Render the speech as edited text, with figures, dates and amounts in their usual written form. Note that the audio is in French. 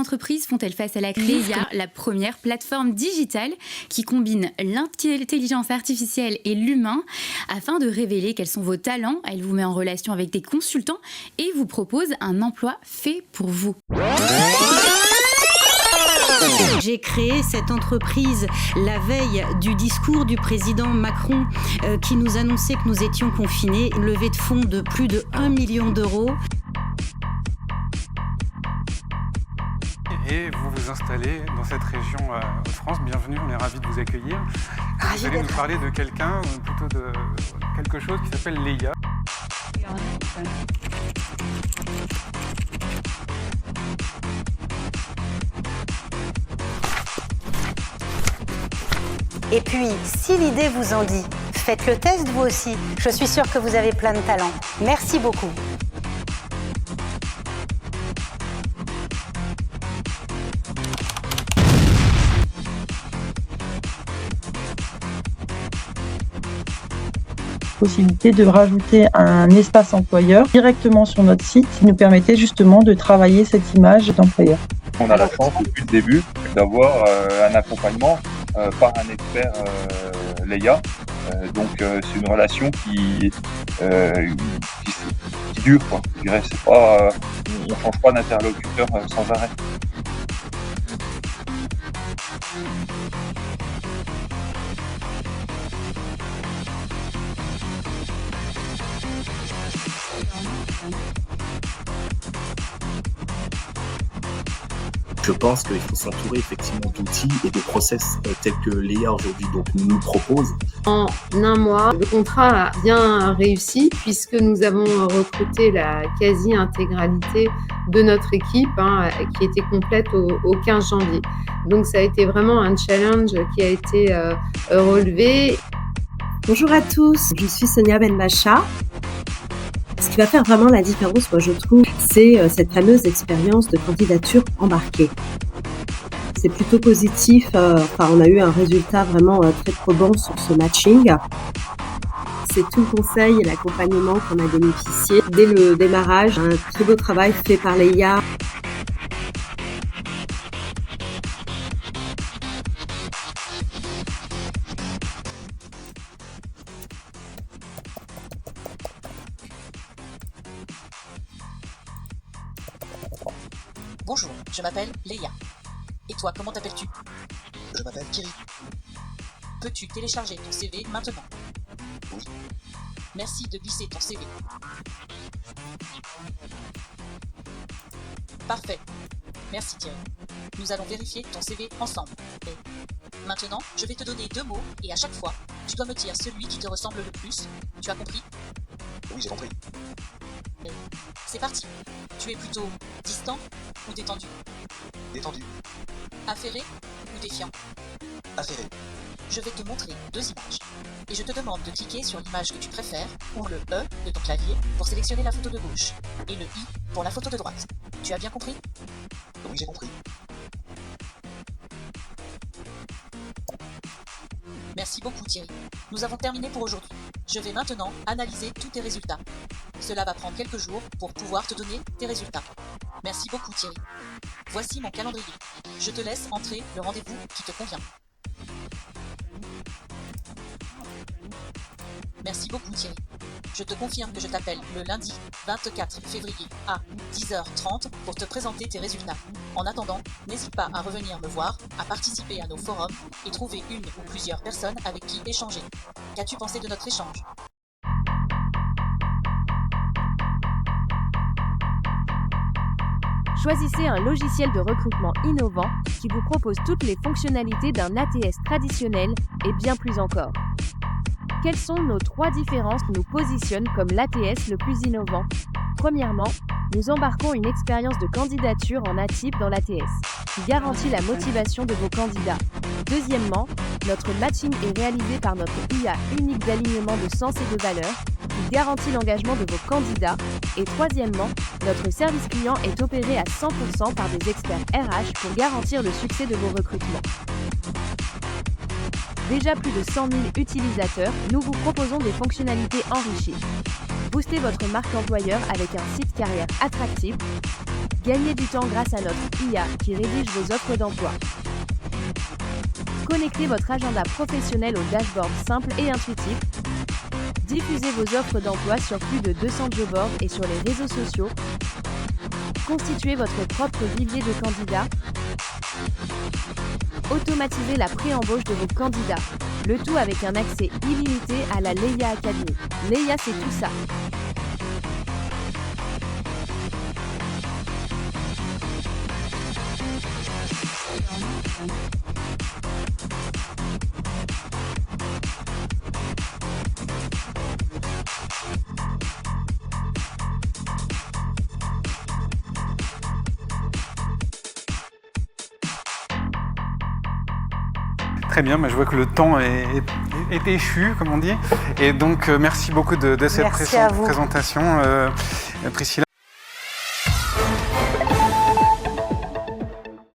entreprises font-elles face à la crise? Leia, la première plateforme digitale qui combine l'intelligence artificielle et l'humain afin de révéler quels sont vos talents. Elle vous met en relation avec des consultants et vous propose un emploi fait pour vous. J'ai créé cette entreprise la veille du discours du président Macron qui nous annonçait que nous étions confinés. Une levée de fonds de plus de 1 million d'euros. Et vous vous installez dans cette région de France. Bienvenue, on est ravis de vous accueillir. Vous allez nous parler de quelqu'un, plutôt de quelque chose qui s'appelle Leia. Et puis, si l'idée vous en dit, faites le test vous aussi. Je suis sûre que vous avez plein de talent. Merci beaucoup. Possibilité de rajouter un espace employeur directement sur notre site qui nous permettait justement de travailler cette image d'employeur. On a la chance depuis le début d'avoir un accompagnement par un expert Leia. Donc c'est une relation qui dure, quoi. Je dirais, c'est pas, on change pas d'interlocuteur sans arrêt. Je pense qu'il faut s'entourer effectivement d'outils et de process tels que Leia aujourd'hui nous propose. En un mois, le contrat a bien réussi puisque nous avons recruté la quasi-intégralité de notre équipe qui était complète au 15 janvier. Donc ça a été vraiment un challenge qui a été relevé. Bonjour à tous, je suis Sonia Benmacha. Ce qui va faire vraiment la différence, moi je trouve, c'est cette fameuse expérience de candidature embarquée. C'est plutôt positif, on a eu un résultat vraiment très probant sur ce matching. C'est tout le conseil et l'accompagnement qu'on a bénéficié dès le démarrage. Un très beau travail fait par Leia. Bonjour, je m'appelle Leia. Et toi, comment t'appelles-tu? Je m'appelle Thierry. Peux-tu télécharger ton CV maintenant? Oui. Merci de glisser ton CV. Parfait. Merci Thierry. Nous allons vérifier ton CV ensemble. Et maintenant, je vais te donner 2 mots et à chaque fois, tu dois me dire celui qui te ressemble le plus. Tu as compris? Oui, j'ai compris. C'est parti. Tu es plutôt distant ou détendu? Détendu. Affairé ou défiant? Affairé. Je vais te montrer 2 images. Et je te demande de cliquer sur l'image que tu préfères ou le E de ton clavier pour sélectionner la photo de gauche et le I pour la photo de droite. Tu as bien compris? Oui, j'ai compris. Merci beaucoup Thierry. Nous avons terminé pour aujourd'hui. Je vais maintenant analyser tous tes résultats. Cela va prendre quelques jours pour pouvoir te donner tes résultats. Merci beaucoup Thierry. Voici mon calendrier. Je te laisse entrer le rendez-vous qui te convient. Merci beaucoup Thierry. Je te confirme que je t'appelle le lundi 24 février à 10h30 pour te présenter tes résultats. En attendant, n'hésite pas à revenir me voir, à participer à nos forums et trouver une ou plusieurs personnes avec qui échanger. Qu'as-tu pensé de notre échange ? Choisissez un logiciel de recrutement innovant qui vous propose toutes les fonctionnalités d'un ATS traditionnel et bien plus encore. Quelles sont nos 3 différences qui nous positionnent comme l'ATS le plus innovant? Premièrement, nous embarquons une expérience de candidature en natif dans l'ATS, qui garantit la motivation de vos candidats. Deuxièmement, notre matching est réalisé par notre IA unique d'alignement de sens et de valeur, qui garantit l'engagement de vos candidats. Et troisièmement, notre service client est opéré à 100% par des experts RH pour garantir le succès de vos recrutements. Déjà plus de 100 000 utilisateurs, nous vous proposons des fonctionnalités enrichies. Boostez votre marque employeur avec un site carrière attractif. Gagnez du temps grâce à notre IA qui rédige vos offres d'emploi. Connectez votre agenda professionnel au dashboard simple et intuitif. Diffusez vos offres d'emploi sur plus de 200 job boards et sur les réseaux sociaux. Constituez votre propre vivier de candidats. Automatisez la pré-embauche de vos candidats. Le tout avec un accès illimité à la Leia Academy. Leia, c'est tout ça. Très bien, je vois que le temps est échu, comme on dit. Et donc, merci beaucoup de cette présentation, Priscilla.